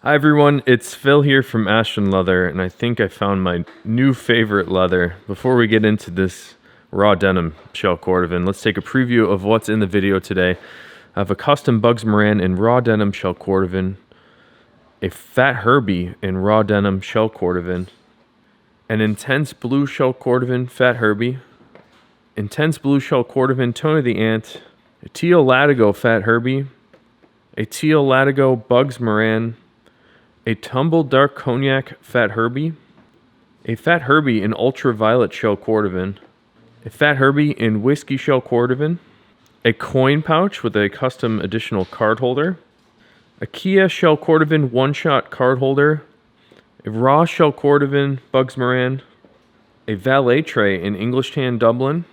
Hi everyone, it's Phil here from Ashland Leather, and I think I found my new favorite leather. Before we get into this raw denim shell Cordovan, let's take a preview of what's in the video today. I have a custom Bugs Moran in raw denim shell Cordovan, a Fat Herbie in raw denim shell Cordovan, an intense blue shell Cordovan Fat Herbie, intense blue shell Cordovan Tone of the Ant, a teal Latigo Fat Herbie, a teal Latigo Bugs Moran, a Tumbled dark Cognac Fat Herbie, a Fat Herbie in Ultraviolet shell Cordovan, a Fat Herbie in Whiskey shell Cordovan, a coin pouch with a custom additional card holder, a Kia shell Cordovan one-shot card holder, a raw shell Cordovan Bugs Moran, a Valet Tray in English Tan Dublin,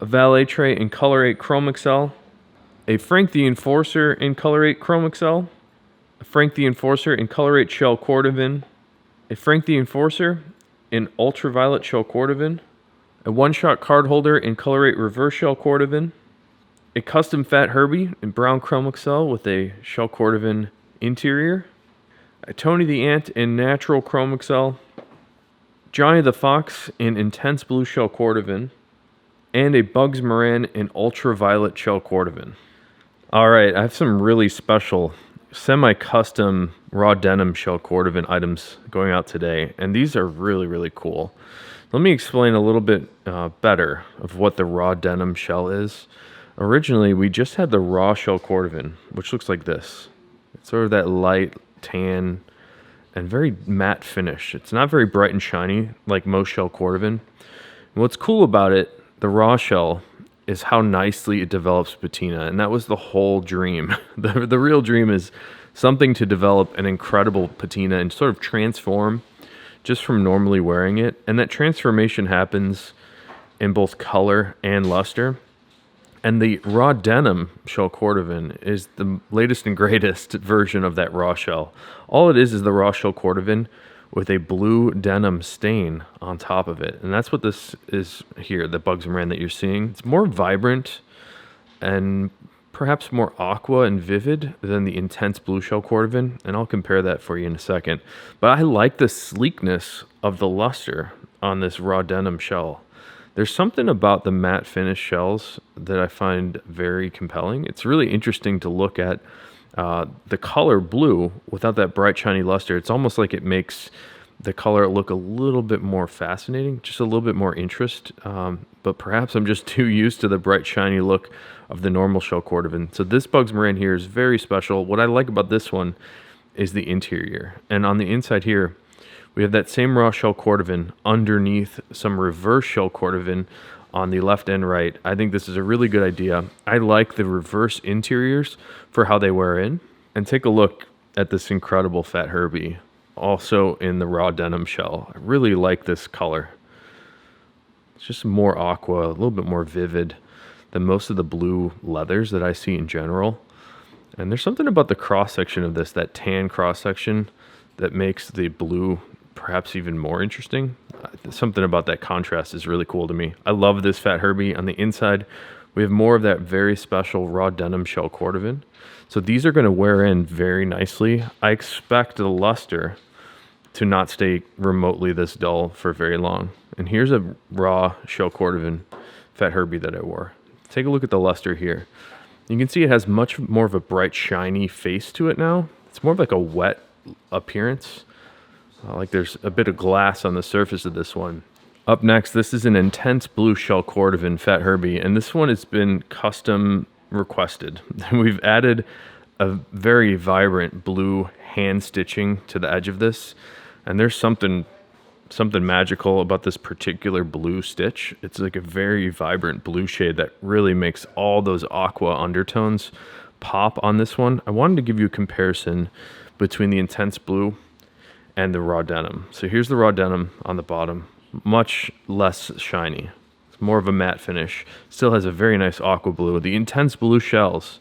a Valet Tray in Color 8 Chrome XL, a Frank the Enforcer in Color 8 Chrome XL, a Frank the Enforcer in Color 8 shell Cordovan, a Frank the Enforcer in Ultraviolet shell Cordovan, a one-shot card holder in Color 8 reverse shell Cordovan, a custom Fat Herbie in brown Chrome XL with a shell Cordovan interior, a Tony the Ant in natural Chrome XL, Johnny the Fox in intense blue shell Cordovan, and a Bugs Moran in Ultraviolet shell Cordovan. Alright, I have some really special semi-custom raw denim shell Cordovan items going out today, and these are really cool. Let me explain a little bit better of what the raw denim shell is. Originally, we just had the raw shell Cordovan, which looks like this. It's sort of that light tan and very matte finish. It's not very bright and shiny like most shell Cordovan. And what's cool about it, the raw shell, is how nicely it develops patina, and that was the whole dream. The real dream is something to develop an incredible patina and sort of transform just from normally wearing it, and that transformation happens in both color and luster. And the raw denim shell Cordovan is the latest and greatest version of that raw shell. All it is the raw shell Cordovan with a blue denim stain on top of it. And that's what this is here, the Bugs Moran that you're seeing. It's more vibrant and perhaps more aqua and vivid than the intense blue shell Cordovan, and I'll compare that for you in a second. But I like the sleekness of the luster on this raw denim shell. There's something about the matte finish shells that I find very compelling. It's really interesting to look at the color blue without that bright shiny luster. It's almost like it makes the color look a little bit more fascinating, just a little bit more interest. But perhaps I'm just too used to the bright shiny look of the normal shell Cordovan. So this Bugs Moran here is very special. What I like about this one is the interior. And on the inside here, we have that same raw shell Cordovan underneath some reverse shell Cordovan on the left and right. I think this is a really good idea. I like the reverse interiors for how they wear in. And take a look at this incredible Fat Herbie, also in the raw denim shell. I really like this color. It's just more aqua, a little bit more vivid than most of the blue leathers that I see in general. And there's something about the cross-section of this, that tan cross-section, that makes the blue perhaps even more interesting. Something about that contrast is really cool to me. I love this Fat Herbie. On the inside, we have more of that very special raw denim shell Cordovan. So these are going to wear in very nicely. I expect the luster to not stay remotely this dull for very long. And here's a raw shell Cordovan Fat Herbie that I wore. Take a look at the luster here. You can see it has much more of a bright, shiny face to it now. It's more of like a wet appearance. Like there's a bit of glass on the surface of this one. Up next, this is an intense blue shell Cordovan Fat Herbie, and this one has been custom requested. We've added a very vibrant blue hand stitching to the edge of this, and there's something magical about this particular blue stitch. It's like a very vibrant blue shade that really makes all those aqua undertones pop on this one. I wanted to give you a comparison between the intense blue and the raw denim. So here's the raw denim on the bottom, much less shiny. It's more of a matte finish. Still has a very nice aqua blue. The intense blue shells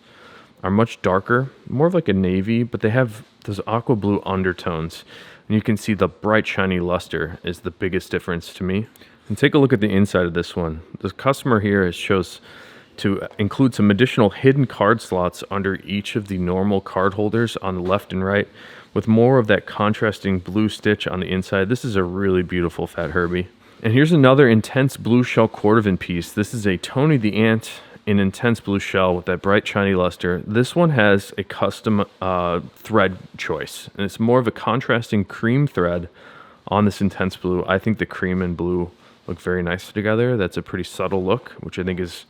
are much darker, more of like a navy, but they have those aqua blue undertones. And you can see the bright shiny luster is the biggest difference to me. And take a look at the inside of this one. The customer here has chose to include some additional hidden card slots under each of the normal card holders on the left and right, with more of that contrasting blue stitch on the inside. This is a really beautiful Fat Herbie. And here's another intense blue shell Cordovan piece. This is a Tony the Ant in intense blue shell with that bright shiny luster. This one has a custom thread choice, and it's more of a contrasting cream thread on this intense blue. I think the cream and blue look very nice together. That's a pretty subtle look, which I think is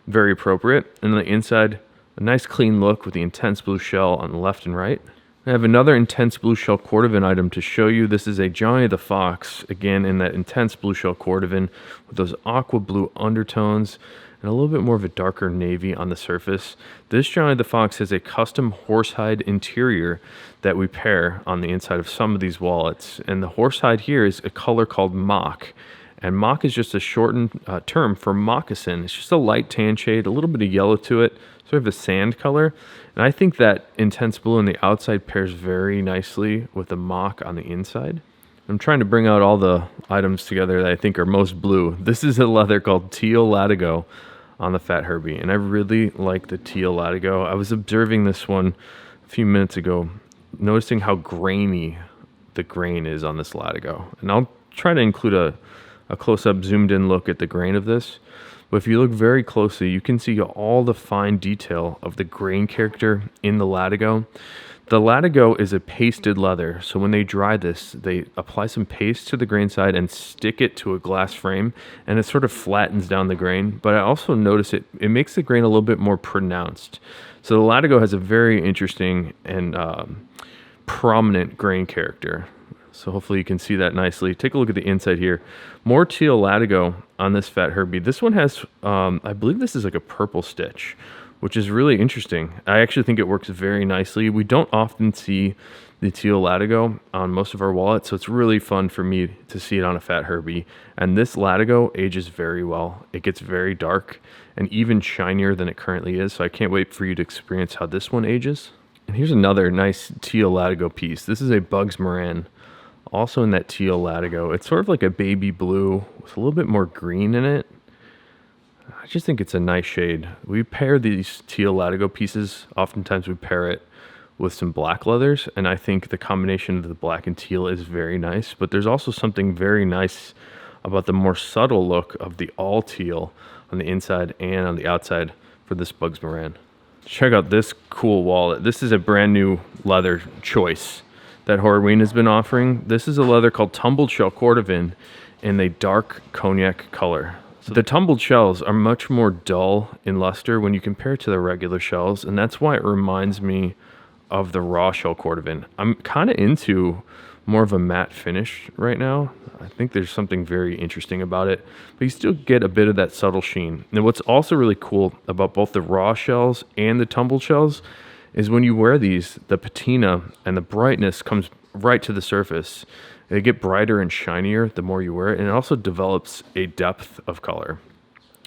very appropriate. And on the inside, a nice clean look with the intense blue shell on the left and right. I have another intense blue shell Cordovan item to show you. This is a Johnny the Fox, again in that intense blue shell Cordovan with those aqua blue undertones and a little bit more of a darker navy on the surface. This Johnny the Fox has a custom horsehide interior that we pair on the inside of some of these wallets. And the horsehide here is a color called mock. And mock is just a shortened term for moccasin. It's just a light tan shade, a little bit of yellow to it, sort of a sand color. And I think that intense blue on the outside pairs very nicely with the mock on the inside. I'm trying to bring out all the items together that I think are most blue. This is a leather called Teal Latigo on the Fat Herbie, and I really like the Teal Latigo. I was observing this one a few minutes ago, noticing how grainy the grain is on this Latigo. And I'll try to include a close-up zoomed in look at the grain of this. But if you look very closely, you can see all the fine detail of the grain character in the Latigo. The Latigo is a pasted leather, so when they dry this, they apply some paste to the grain side and stick it to a glass frame, and it sort of flattens down the grain. But I also notice it makes the grain a little bit more pronounced. So the Latigo has a very interesting and prominent grain character. So hopefully you can see that nicely. Take a look at the inside here. More Teal Latigo on this Fat Herbie. This one has, I believe this is like a purple stitch, which is really interesting. I actually think it works very nicely. We don't often see the Teal Latigo on most of our wallets, so it's really fun for me to see it on a Fat Herbie. And this Latigo ages very well. It gets very dark and even shinier than it currently is, so I can't wait for you to experience how this one ages. And here's another nice Teal Latigo piece. This is a Bugs Moran, also in that Teal Latigo. It's sort of like a baby blue with a little bit more green in it. I just think it's a nice shade. We pair these Teal Latigo pieces, oftentimes we pair it with some black leathers, and I think the combination of the black and teal is very nice. But there's also something very nice about the more subtle look of the all teal on the inside and on the outside for this Bugs Moran. Check out this cool wallet. This is a brand new leather choice that Horween has been offering. This is a leather called Tumbled Shell Cordovan in a dark cognac color. So the tumbled shells are much more dull in luster when you compare it to the regular shells, and that's why it reminds me of the raw shell Cordovan. I'm kind of into more of a matte finish right now. I think there's something very interesting about it, but you still get a bit of that subtle sheen. And what's also really cool about both the raw shells and the tumbled shells is when you wear these, the patina and the brightness comes right to the surface. They get brighter and shinier the more you wear it, and it also develops a depth of color.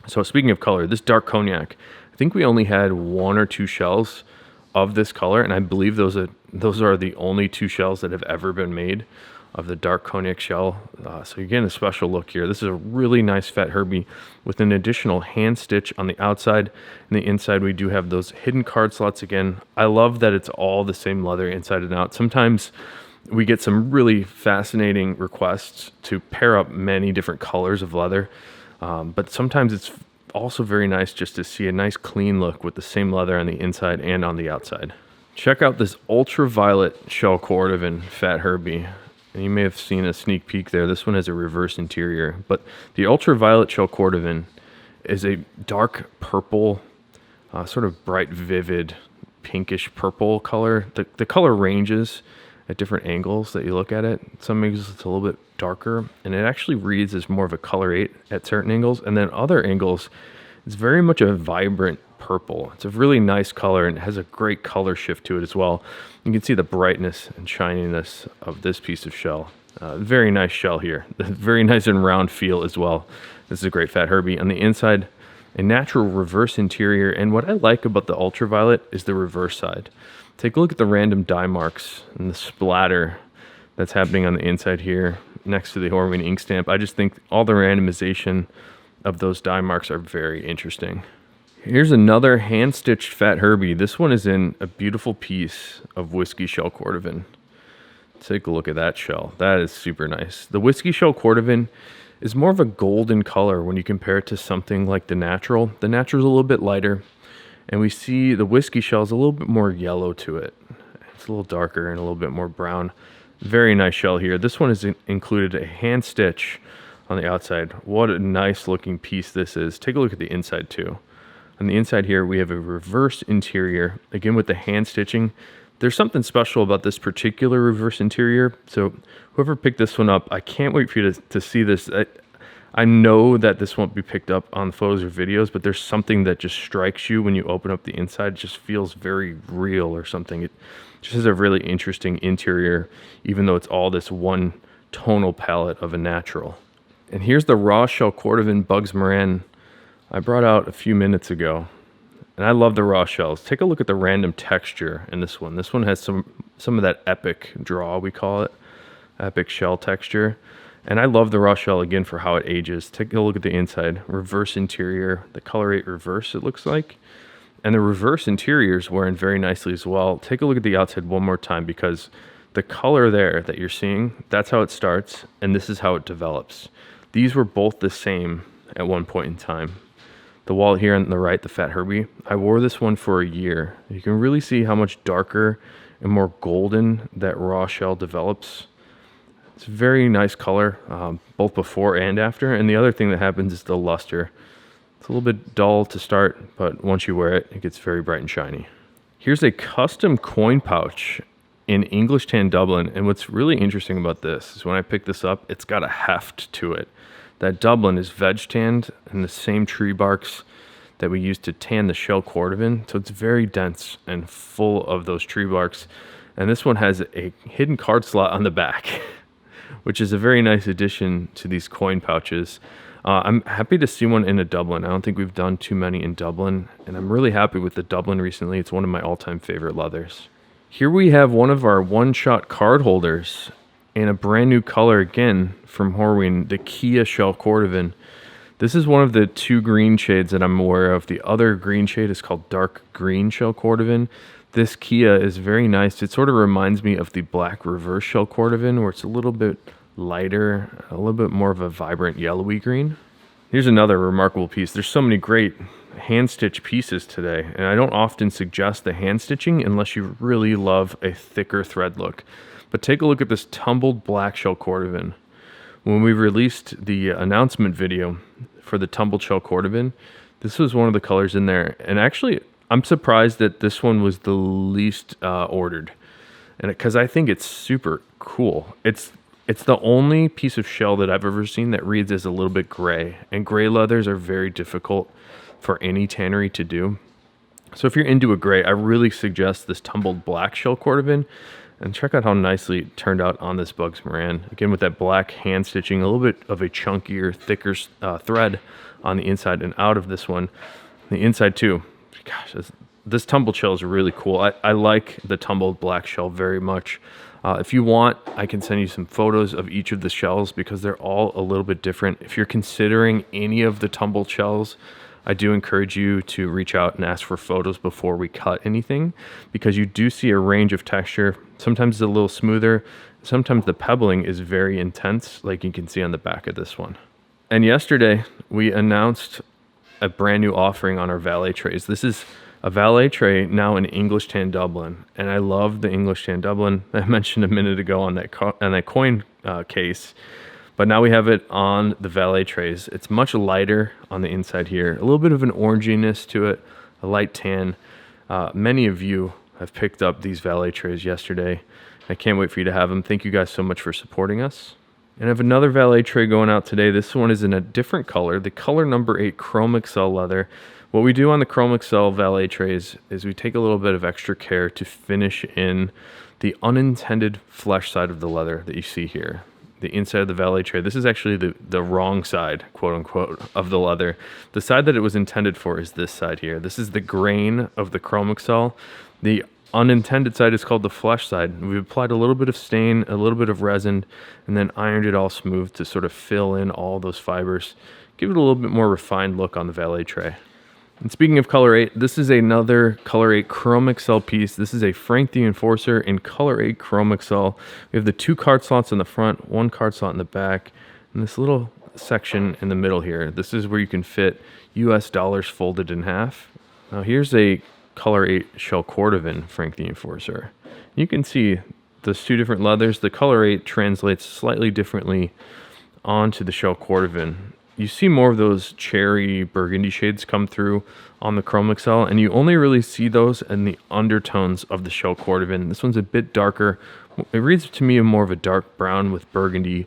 So speaking of color, this dark cognac, I think we only had 1 or 2 shells of this color, and I believe those are the only 2 shells that have ever been made of the dark cognac shell. So you're getting a special look here. This is a really nice Fat Herbie with an additional hand stitch on the outside. And the inside, we do have those hidden card slots again. I love that it's all the same leather inside and out. Sometimes we get some really fascinating requests to pair up many different colors of leather, but sometimes it's also very nice just to see a nice clean look with the same leather on the inside and on the outside. Check out this Ultraviolet shell Cordovan Fat Herbie. And you may have seen a sneak peek there. This one has a reverse interior, but the Ultraviolet shell Cordovan is a dark purple, sort of bright, vivid, pinkish purple color. The color ranges at different angles that you look at it. Some angles it's a little bit darker, and it actually reads as more of a color 8 at certain angles, and then other angles it's very much a vibrant purple. It's a really nice color, and it has a great color shift to it as well. You can see the brightness and shininess of this piece of shell. Very nice shell here. Very nice and round feel as well. This is a great Fat Herbie. On the inside, a natural reverse interior, and what I like about the Ultraviolet is the reverse side. Take a look at the random dye marks and the splatter that's happening on the inside here next to the Horween ink stamp. I just think all the randomization of those dye marks are very interesting. Here's another hand-stitched Fat Herbie. This one is in a beautiful piece of whiskey shell Cordovan. Take a look at that shell. That is super nice. The whiskey shell Cordovan is more of a golden color when you compare it to something like the natural. The natural is a little bit lighter, and we see the whiskey shell is a little bit more yellow to it. It's a little darker and a little bit more brown. Very nice shell here. This one has included a hand stitch on the outside. What a nice looking piece this is. Take a look at the inside too. On the inside here, we have a reverse interior, again with the hand stitching. There's something special about this particular reverse interior. So whoever picked this one up, I can't wait for you to see this. I know that this won't be picked up on photos or videos, but there's something that just strikes you when you open up the inside. It just feels very real or something. It just has a really interesting interior, even though it's all this one tonal palette of a natural. And here's the raw shell Cordovan Bugs Moran I brought out a few minutes ago. And I love the raw shells. Take a look at the random texture in this one. This one has some of that epic draw, we call it, epic shell texture. And I love the raw shell again for how it ages. Take a look at the inside, reverse interior, the colorate reverse it looks like. And the reverse interior is wearing very nicely as well. Take a look at the outside one more time, because the color there that you're seeing, that's how it starts, and this is how it develops. These were both the same at one point in time. The wallet here on the right, the Fat Herbie, I wore this one for a year. You can really see how much darker and more golden that raw shell develops. It's a very nice color, both before and after. And the other thing that happens is the luster. It's a little bit dull to start, but once you wear it, it gets very bright and shiny. Here's a custom coin pouch in English tan Dublin. And what's really interesting about this is when I picked this up, it's got a heft to it. That Dublin is veg tanned in the same tree barks that we use to tan the shell Cordovan. So it's very dense and full of those tree barks. And this one has a hidden card slot on the back, which is a very nice addition to these coin pouches. I'm happy to see one in a Dublin. I don't think we've done too many in Dublin, and I'm really happy with the Dublin recently. It's one of my all-time favorite leathers. Here we have one of our one-shot card holders in a brand new color again from Horween, the Kia Shell Cordovan. This is one of the two green shades that I'm aware of. The other green shade is called Dark Green Shell Cordovan. This Kia is very nice. It sort of reminds me of the Black Reverse Shell Cordovan, where it's a little bit lighter, a little bit more of a vibrant yellowy green. Here's another remarkable piece. There's so many great hand stitch pieces today, and I don't often suggest the hand stitching unless you really love a thicker thread look. But take a look at this tumbled black shell Cordovan. When we released the announcement video for the tumbled shell Cordovan, this was one of the colors in there. And actually, I'm surprised that this one was the least ordered, and because I think it's super cool. It's the only piece of shell that I've ever seen that reads as a little bit gray, and gray leathers are very difficult for any tannery to do. So if you're into a gray, I really suggest this tumbled black shell Cordovan. And check out how nicely it turned out on this Bugs Moran. Again, with that black hand stitching, a little bit of a chunkier, thicker thread on the inside and out of this one. The inside too. Gosh, this tumbled shell is really cool. I like the tumbled black shell very much. If you want, I can send you some photos of each of the shells because they're all a little bit different. If you're considering any of the tumbled shells, I do encourage you to reach out and ask for photos before we cut anything, because you do see a range of texture. Sometimes it's a little smoother. Sometimes the pebbling is very intense, like you can see on the back of this one. And yesterday, we announced a brand new offering on our Valet Trays. This is a Valet Tray now in English tan Dublin, and I love the English tan Dublin I mentioned a minute ago on that coin case. But now we have it on the Valet Trays. It's much lighter on the inside here. A little bit of an oranginess to it, a light tan. Many of you have picked up these Valet Trays yesterday. I can't wait for you to have them. Thank you guys so much for supporting us. And I have another Valet Tray going out today. This one is in a different color, the color number 8 Chrome Excel leather. What we do on the Chrome Excel Valet Trays is we take a little bit of extra care to finish in the unintended flesh side of the leather that you see here. The inside of the Valet Tray. This is actually the wrong side, quote unquote, of the leather. The side that it was intended for is this side here. This is the grain of the Chrome Excel. The unintended side is called the flesh side. We've applied a little bit of stain, a little bit of resin, and then ironed it all smooth to sort of fill in all those fibers. Give it a little bit more refined look on the Valet Tray. And speaking of Color 8, this is another Color 8 Chrome Excel piece. This is a Frank the Enforcer in Color 8 Chrome Excel. We have the 2 card slots in the front, 1 card slot in the back, and this little section in the middle here. This is where you can fit US dollars folded in half. Now here's a Color 8 Shell Cordovan Frank the Enforcer. You can see those 2 different leathers. The Color 8 translates slightly differently onto the Shell Cordovan. You see more of those cherry burgundy shades come through on the Chrome Excel, and you only really see those in the undertones of the Shell Cordovan. This one's a bit darker. It reads to me more of a dark brown with burgundy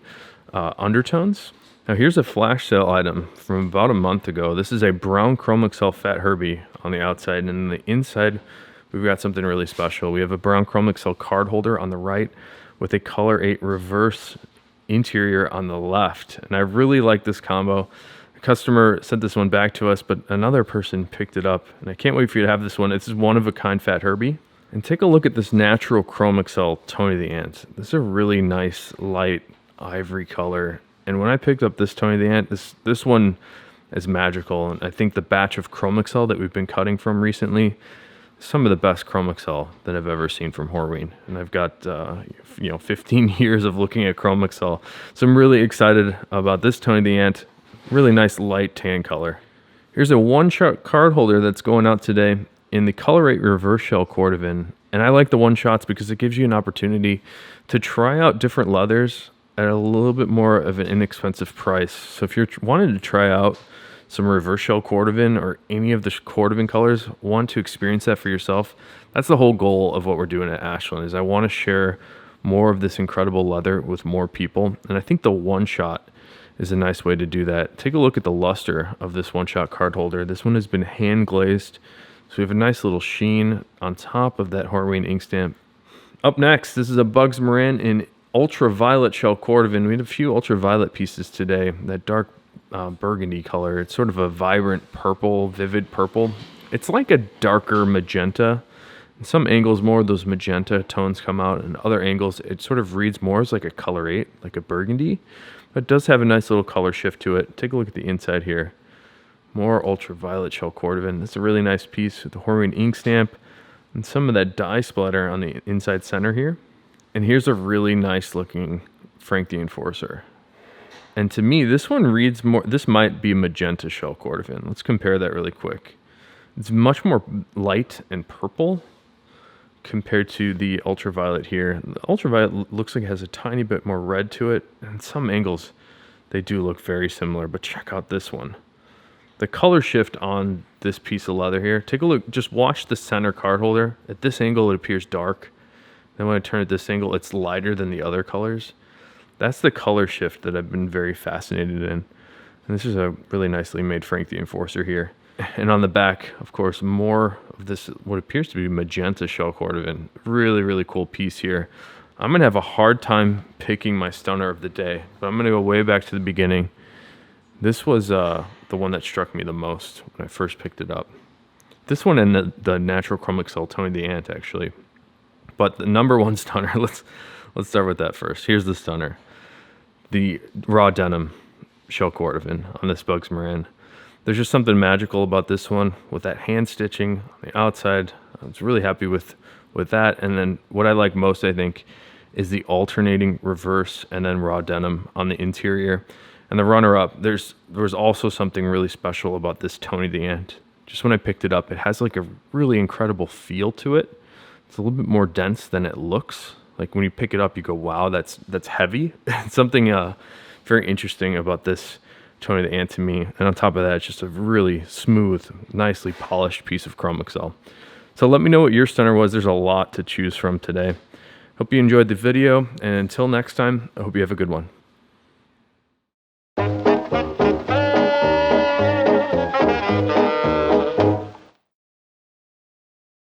undertones. Now here's a flash sale item from about a month ago. This is a brown Chrome Excel Fat Herbie on the outside, and on the inside we've got something really special. We have a brown Chrome Excel card holder on the right with a Color 8 reverse interior on the left, and I really like this combo. The customer sent this one back to us, but another person picked it up, and I can't wait for you to have this one. It's one of a kind Fat Herbie. And take a look at this natural Chrome Excel Tony the Ant. This is a really nice light ivory color, and when I picked up this Tony the Ant, this one is magical. And I think the batch of Chrome Excel that we've been cutting from recently, some of the best Chrome Excel that I've ever seen from Horween. And I've got 15 years of looking at Chrome Excel, so I'm really excited about this Tony the Ant. Really nice light tan color. Here's a 1-shot card holder that's going out today in the Color 8 Reverse Shell Cordovan, and I like the 1-shots because it gives you an opportunity to try out different leathers at a little bit more of an inexpensive price. So if you're wanting to try out some reverse shell Cordovan or any of the Cordovan colors, want to experience that for yourself, that's the whole goal of what we're doing at Ashland. Is I want to share more of this incredible leather with more people, and I think the 1-shot is a nice way to do that. Take a look at the luster of this 1-shot card holder. This one has been hand glazed, so we have a nice little sheen on top of that Horween ink stamp. Up next, this is a Bugs Moran in Ultraviolet Shell Cordovan. We had a few Ultraviolet pieces today. That dark burgundy color. It's sort of a vibrant purple, vivid purple. It's like a darker magenta. In some angles, more of those magenta tones come out. In other angles, it sort of reads more as like a Color 8, like a burgundy. But it does have a nice little color shift to it. Take a look at the inside here. More Ultraviolet Shell Cordovan. It's a really nice piece with the Horween ink stamp and some of that dye splatter on the inside center here. And here's a really nice looking Frank the Enforcer. And to me, this one reads more, this might be magenta Shell Cordovan. Let's compare that really quick. It's much more light and purple compared to the Ultraviolet here. The Ultraviolet looks like it has a tiny bit more red to it. And some angles, they do look very similar, but check out this one. The color shift on this piece of leather here, take a look, just watch the center card holder. At this angle, it appears dark. Then when I turn at this angle, it's lighter than the other colors. That's the color shift that I've been very fascinated in. And this is a really nicely made Frank the Enforcer here. And on the back, of course, more of this, what appears to be magenta Shell Cordovan. Really, really cool piece here. I'm going to have a hard time picking my stunner of the day, but I'm going to go way back to the beginning. This was the one that struck me the most when I first picked it up. This one and the natural Chrome Excel Tony the Ant, actually. But the number one stunner, let's start with that first. Here's the stunner. The raw denim Shell Cordovan on this Bugs Moran. There's just something magical about this one with that hand stitching on the outside. I was really happy with that. And then what I like most, I think, is the alternating reverse and then raw denim on the interior. And the runner-up, there was also something really special about this Tony the Ant. Just when I picked it up, it has like a really incredible feel to it. It's a little bit more dense than it looks. Like when you pick it up, you go, wow, that's heavy. Something very interesting about this Tony the Ant to me. And on top of that, it's just a really smooth, nicely polished piece of Chrome Excel. So let me know what your stunner was. There's a lot to choose from today. Hope you enjoyed the video. And until next time, I hope you have a good one.